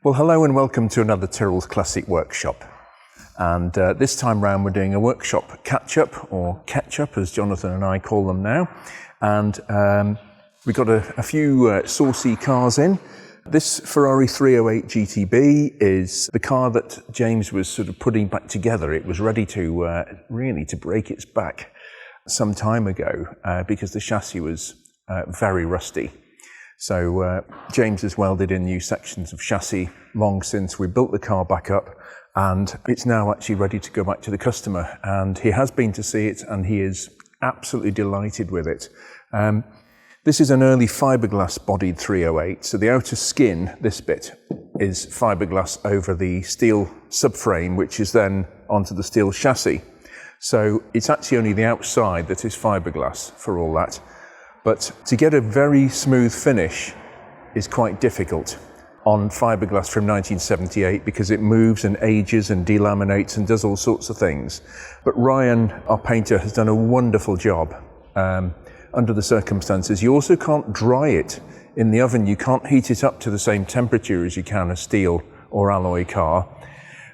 Well, hello and welcome to another Tyrrell's Classic Workshop. And this time round we're doing a workshop catch-up, or Catchup as Jonathan and I call them now. And we've got a few saucy cars in. This Ferrari 308 GTB is the car that James was sort of putting back together. It was ready to really to break its back some time ago because the chassis was very rusty. So James has welded in new sections of chassis long since we built the car back up, and it's now actually ready to go back to the customer. And he has been to see it, and he is absolutely delighted with it. This is an early fiberglass bodied 308, so the outer skin, this bit, is fiberglass over the steel subframe, which is then onto the steel chassis. So it's actually only the outside that is fiberglass for all that. But to get a very smooth finish is quite difficult on fiberglass from 1978 because it moves and ages and delaminates and does all sorts of things. But Ryan, our painter, has done a wonderful job under the circumstances. You also can't dry it in the oven. You can't heat it up to the same temperature as you can a steel or alloy car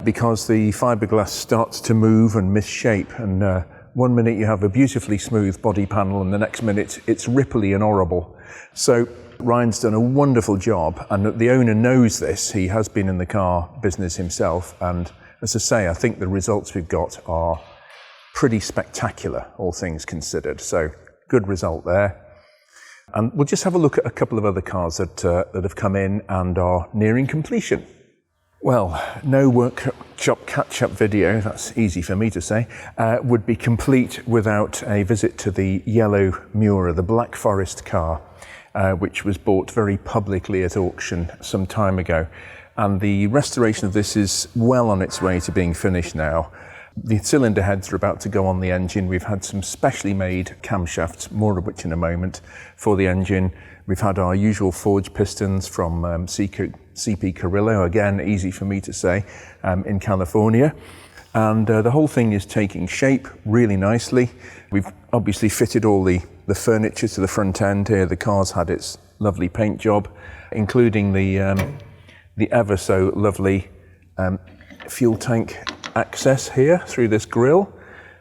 because the fiberglass starts to move and misshape, and one minute you have a beautifully smooth body panel and the next minute it's ripply and horrible. So Ryan's done a wonderful job, and the owner knows this. He has been in the car business himself, and as I say, I think the results we've got are pretty spectacular, all things considered. So good result there. And we'll just have a look at a couple of other cars that have come in and are nearing completion. Well, no workshop catch-up video, that's easy for me to say, would be complete without a visit to the yellow Miura, the Black Forest car, which was bought very publicly at auction some time ago. And the restoration of this is well on its way to being finished now. The cylinder heads are about to go on the engine. We've had some specially made camshafts, more of which in a moment, for the engine. We've had our usual forged pistons from CP Carrillo, again, easy for me to say, in California. And the whole thing is taking shape really nicely. We've obviously fitted all the furniture to the front end here. The car's had its lovely paint job, including the ever so lovely fuel tank access here through this grille,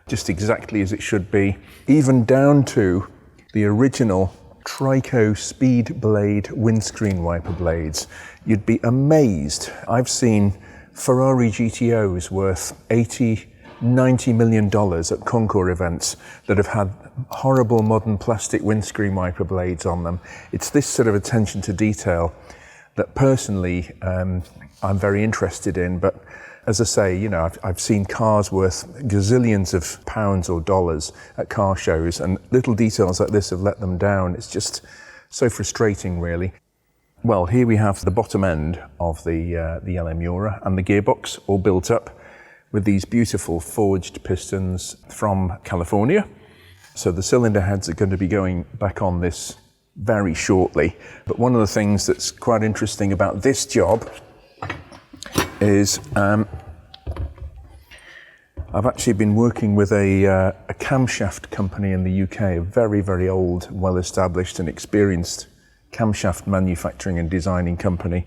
just exactly as it should be, even down to the original Trico speed blade windscreen wiper blades. You'd be amazed. I've seen Ferrari GTOs worth $80–90 million at Concours events that have had horrible modern plastic windscreen wiper blades on them. It's this sort of attention to detail that personally I'm very interested in, but as I say, you know, I've seen cars worth gazillions of pounds or dollars at car shows, and little details like this have let them down. It's just so frustrating, really. Well, here we have the bottom end of the yellow Miura and the gearbox all built up with these beautiful forged pistons from California. So the cylinder heads are going to be going back on this very shortly. But one of the things that's quite interesting about this job is I've actually been working with a camshaft company in the UK, a very, very old, well-established and experienced camshaft manufacturing and designing company.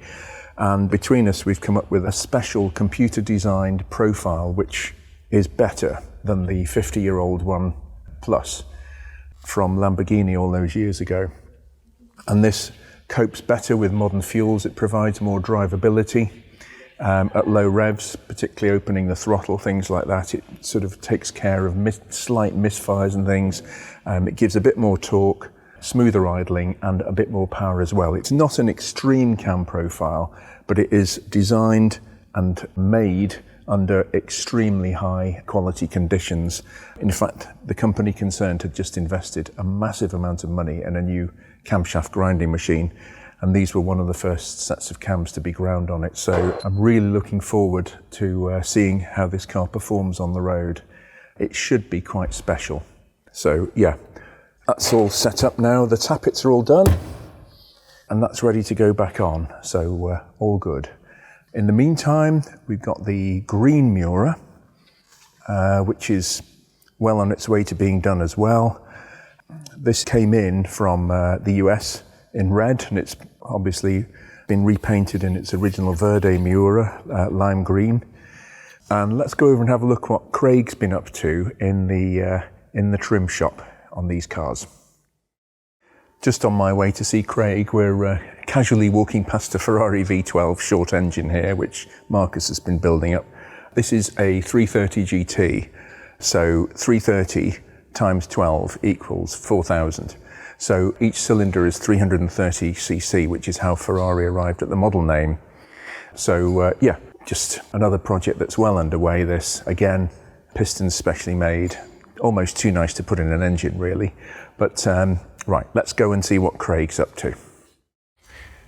And between us, we've come up with a special computer-designed profile which is better than the 50-year-old one plus from Lamborghini all those years ago. And this copes better with modern fuels. It provides more drivability. At low revs, particularly opening the throttle, things like that. It sort of takes care of slight misfires and things. It gives a bit more torque, smoother idling, and a bit more power as well. It's not an extreme cam profile, but it is designed and made under extremely high quality conditions. In fact, the company concerned had just invested a massive amount of money in a new camshaft grinding machine. And these were one of the first sets of cams to be ground on it. So I'm really looking forward to seeing how this car performs on the road. It should be quite special. So yeah, that's all set up now. The tappets are all done and that's ready to go back on. So all good. In the meantime, we've got the green Miura, which is well on its way to being done as well. This came in from the US in red, and it's obviously been repainted in its original Verde Miura, lime green. And let's go over and have a look what Craig's been up to in the trim shop on these cars. Just on my way to see Craig, we're casually walking past a Ferrari V12 short engine here, which Marcus has been building up. This is a 330 GT, so 330 times 12 equals 4,000. So each cylinder is 330 cc, which is how Ferrari arrived at the model name. So yeah, just another project that's well underway. This, again, pistons specially made, almost too nice to put in an engine really. But right, let's go and see what Craig's up to.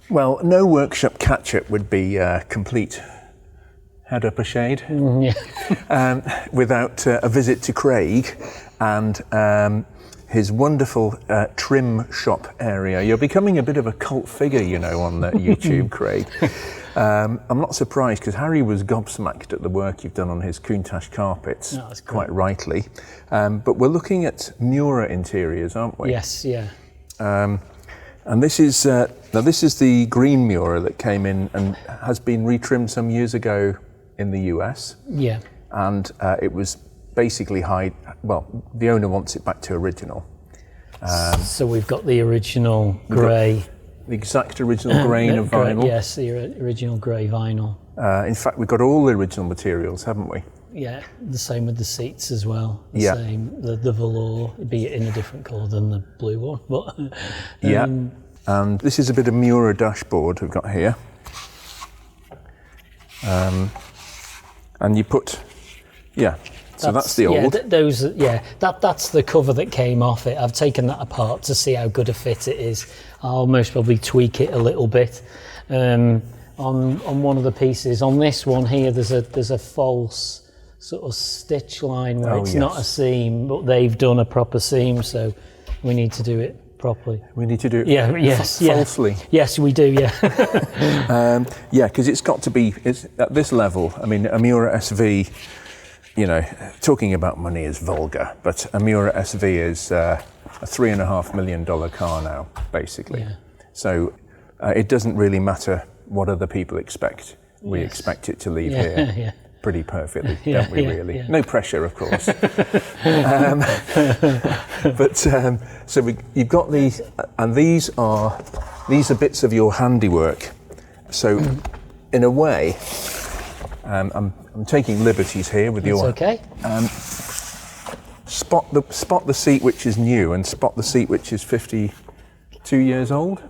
Well, no workshop catch-up would be complete, head up a shade, without a visit to Craig and his wonderful trim shop area. You're becoming a bit of a cult figure, you know, on YouTube, Craig. I'm not surprised, because Harry was gobsmacked at the work you've done on his Countach carpets, quite rightly. But we're looking at Miura interiors, aren't we? Yes, yeah. And this is now this is the green Miura that came in and has been retrimmed some years ago in the US. Yeah. And it was basically the owner wants it back to original. So we've got the original grey. The exact original grain of vinyl. Yes, the original grey vinyl. In fact, we've got all the original materials, haven't we? Yeah, the same with the seats as well. The same, the velour, be it in a different colour than the blue one. But yeah, and this is a bit of Miura dashboard we've got here. And you put, so that's the old. That's the cover that came off it. I've taken that apart to see how good a fit it is. I'll most probably tweak it a little bit. On one of the pieces, on this one here, there's a false sort of stitch line where it's not a seam, but they've done a proper seam, so we need to do it properly. We need to do it falsely. Yes, we do, because it's got to be, it's at this level. I mean, a Miura SV, you know, talking about money is vulgar, but a Miura SV is a $3.5 million car now, basically. Yeah. So it doesn't really matter what other people expect. We expect it to leave here pretty perfectly, don't we, really? Yeah. No pressure, of course. So you've got these, and these are bits of your handiwork. So in a way, I'm taking liberties here with your. Okay. Spot the seat which is new and spot the seat which is 52 years old.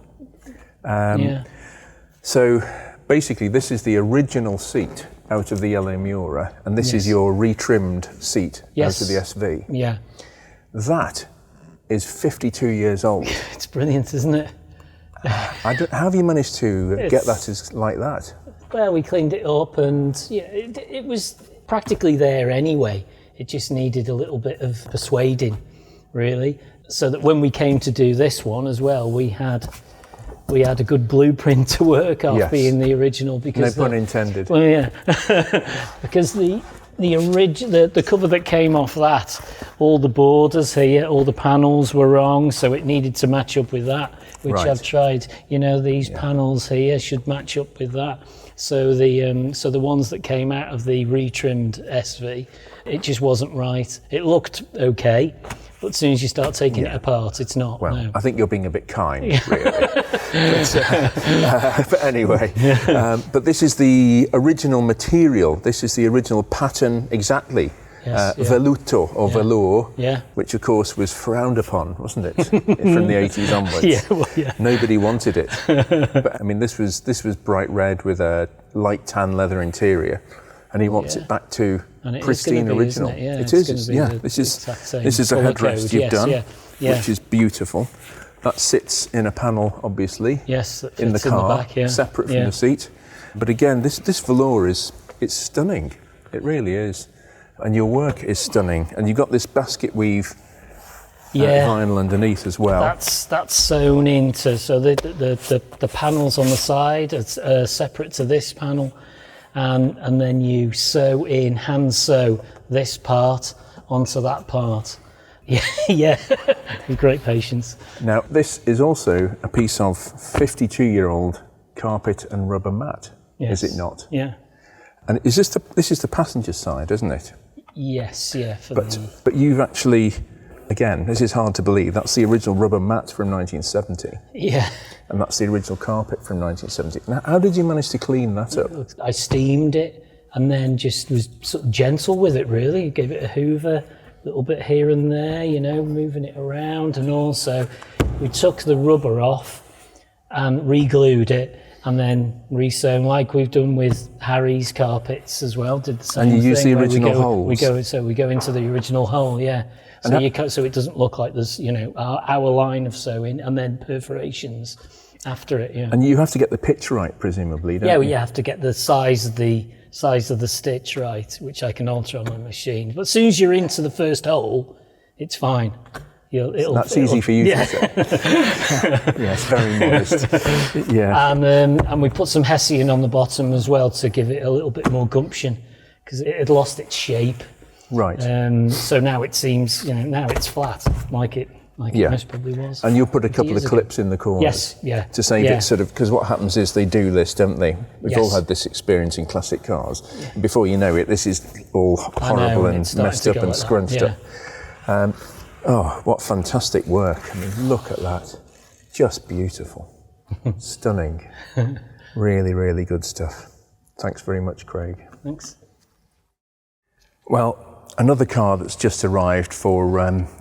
So basically, this is the original seat out of the yellow Miura, and this is your retrimmed seat out of the SV. Yeah. That is 52 years old. It's brilliant, isn't it? How have you managed to get that like that? Well, we cleaned it up, and it was practically there anyway. It just needed a little bit of persuading, really, so that when we came to do this one as well, we had a good blueprint to work off, being the original. Because no pun intended. Well, yeah, because the cover that came off that, all the borders here, all the panels were wrong, so it needed to match up with that, which I've tried. You know, these panels here should match up with that. So the ones that came out of the retrimmed SV, it just wasn't right. It looked okay, but as soon as you start taking it apart, it's not. Well, no. I think you're being a bit kind, really. But anyway, but this is the original material. This is the original pattern, exactly. Velluto or velour, which of course was frowned upon, wasn't it, from the 80s onwards? Nobody wanted it. But I mean, this was bright red with a light tan leather interior, and he wants it back to pristine original. It is. This is a headrest you've done, which is beautiful. That sits in a panel, obviously. Yes, in the car, in the back, separate from the seat. But again, this velour it's stunning. It really is. And your work is stunning, and you've got this basket weave vinyl underneath as well. That's sewn into, so the panels on the side are separate to this panel, and then you hand sew this part onto that part. With great patience. Now, this is also a piece of 52-year-old carpet and rubber mat, Yes. is it not? Yeah. And is this is the passenger side, isn't it? Yes, yeah. But you've actually, again, this is hard to believe, that's the original rubber mat from 1970. Yeah. And that's the original carpet from 1970. Now, how did you manage to clean that up? I steamed it and then just was sort of gentle with it, really. Gave it a hoover, a little bit here and there, you know, moving it around. And also we took the rubber off and re-glued it and then re-sewn, like we've done with Harry's carpets as well. Did the same thing. And you use the original holes? We go into the original hole, yeah. So so it doesn't look like there's, you know, our line of sewing and then perforations after it, yeah. And you have to get the pitch right, presumably, don't you? Yeah, well, you have to get the size of the stitch right, which I can alter on my machine. But as soon as you're into the first hole, it's fine. That's easy for you to say. Yes, very modest. Yeah. And we put some Hessian on the bottom as well to give it a little bit more gumption because it had lost its shape. Right. So now it seems, you know, now it's flat, like it most probably was. And you'll put a couple of clips in the corners. Yes, yeah. To save it sort of, because what happens is they do this, don't they? We've all Yes. had this experience in classic cars. Yeah. Before you know it, this is all horrible and messed up and like scrunched up. Oh, what fantastic work. I mean, look at that. Just beautiful. Stunning. Really, really good stuff. Thanks very much, Craig. Thanks. Well, another car that's just arrived for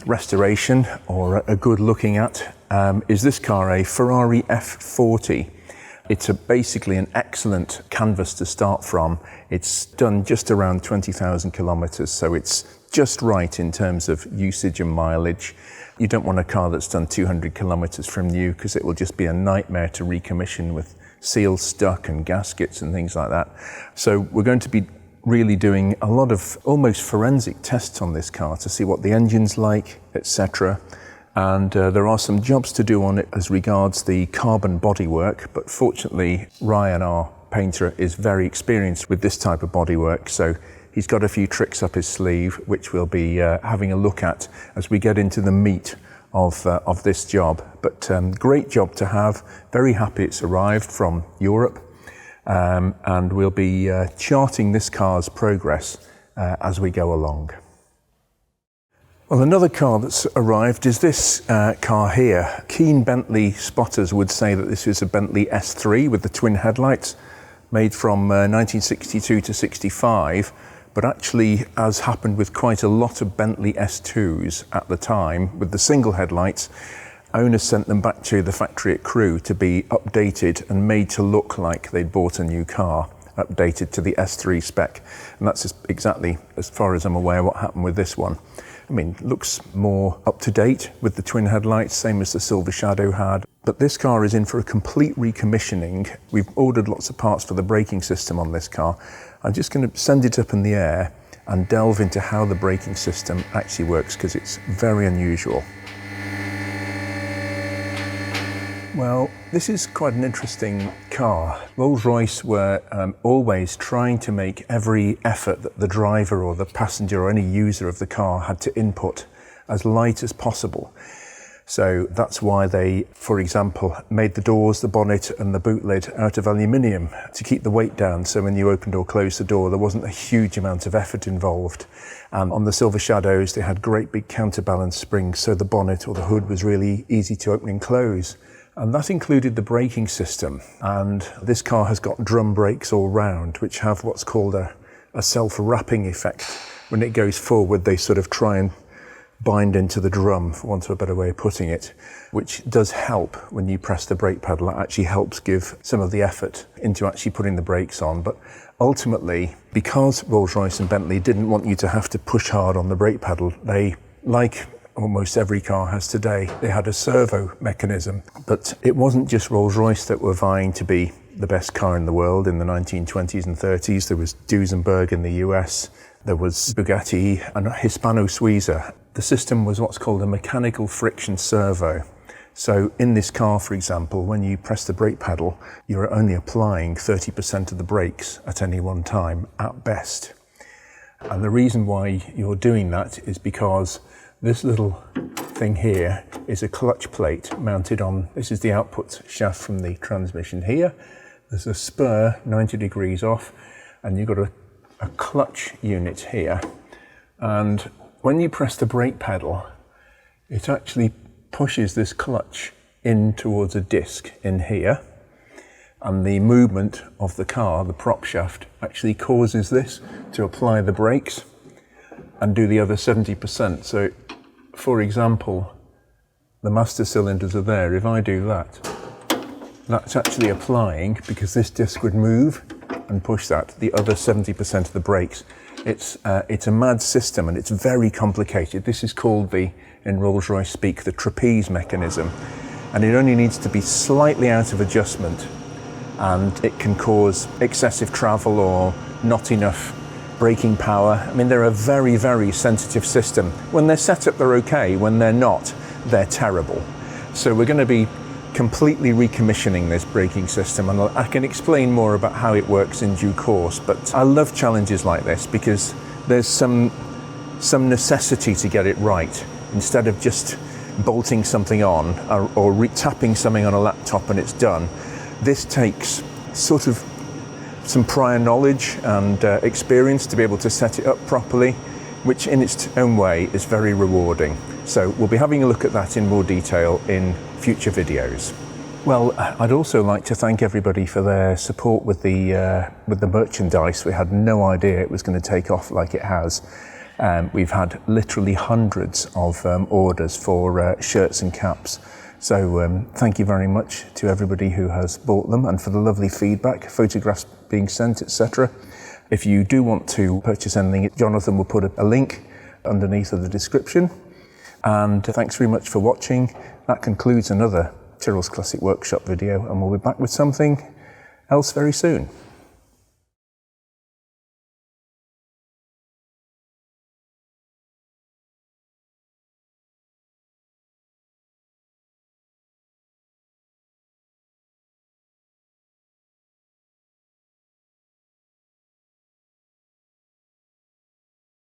restoration or a good looking at is this car, a Ferrari F40. It's basically an excellent canvas to start from. It's done just around 20,000 kilometers, so it's just right in terms of usage and mileage. You don't want a car that's done 200 kilometers from new because it will just be a nightmare to recommission with seals stuck and gaskets and things like that. So we're going to be really doing a lot of almost forensic tests on this car to see what the engine's like, etc. And there are some jobs to do on it as regards the carbon bodywork, but fortunately Ryan, our painter, is very experienced with this type of bodywork, so he's got a few tricks up his sleeve which we'll be having a look at as we get into the meat of this job. But great job to have, very happy it's arrived from Europe, and we'll be charting this car's progress as we go along. Well, another car that's arrived is this car here. Keen Bentley spotters would say that this is a Bentley S3 with the twin headlights, made from 1962 to 65, but actually, as happened with quite a lot of Bentley S2s at the time, with the single headlights, owners sent them back to the factory at Crewe to be updated and made to look like they'd bought a new car, updated to the S3 spec. And that's exactly, as far as I'm aware, what happened with this one. I mean, looks more up to date with the twin headlights, same as the Silver Shadow had. But this car is in for a complete recommissioning. We've ordered lots of parts for the braking system on this car. I'm just going to send it up in the air and delve into how the braking system actually works, because it's very unusual. Well, this is quite an interesting car. Rolls-Royce were always trying to make every effort that the driver or the passenger or any user of the car had to input as light as possible. So that's why they, for example, made the doors, the bonnet and the boot lid out of aluminium to keep the weight down, so when you opened or closed the door there wasn't a huge amount of effort involved. And on the Silver Shadows they had great big counterbalance springs, so the bonnet or the hood was really easy to open and close. And that included the braking system. And this car has got drum brakes all round, which have what's called a self-wrapping effect. When it goes forward, they sort of try and bind into the drum, for want of a better way of putting it, which does help when you press the brake pedal. It actually helps give some of the effort into actually putting the brakes on. But ultimately, because Rolls-Royce and Bentley didn't want you to have to push hard on the brake pedal, they, like almost every car has today, they had a servo mechanism. But it wasn't just Rolls-Royce that were vying to be the best car in the world in the 1920s and 30s. There was Duesenberg in the US, there was Bugatti and Hispano-Suiza. The system was what's called a mechanical friction servo. So in this car, for example, when you press the brake pedal, you're only applying 30% of the brakes at any one time, at best. And the reason why you're doing that is because this little thing here is a clutch plate mounted on, this is the output shaft from the transmission here, there's a spur 90 degrees off, and you've got a clutch unit here. And when you press the brake pedal, it actually pushes this clutch in towards a disc in here. And the movement of the car, the prop shaft, actually causes this to apply the brakes and do the other 70%. So, for example, the master cylinders are there. If I do that, that's actually applying, because this disc would move and push that, the other 70% of the brakes. It's a mad system, and it's very complicated. This is called, in Rolls-Royce speak, the trapeze mechanism. And it only needs to be slightly out of adjustment, and it can cause excessive travel or not enough braking power. I mean, they're a very, very sensitive system. When they're set up, they're okay. When they're not, they're terrible. So we're going to be completely recommissioning this braking system, and I can explain more about how it works in due course. But I love challenges like this because there's some necessity to get it right, instead of just bolting something on or tapping something on a laptop and it's done. This takes sort of some prior knowledge and experience to be able to set it up properly, which in its own way is very rewarding. So we'll be having a look at that in more detail in future videos. Well, I'd also like to thank everybody for their support with the merchandise. We had no idea it was going to take off like it has. We've had literally hundreds of orders for shirts and caps. So thank you very much to everybody who has bought them, and for the lovely feedback, photographs being sent, etc. If you do want to purchase anything, Jonathan will put a link underneath of the description. And thanks very much for watching. That concludes another Tyrrell's Classic Workshop video, and we'll be back with something else very soon.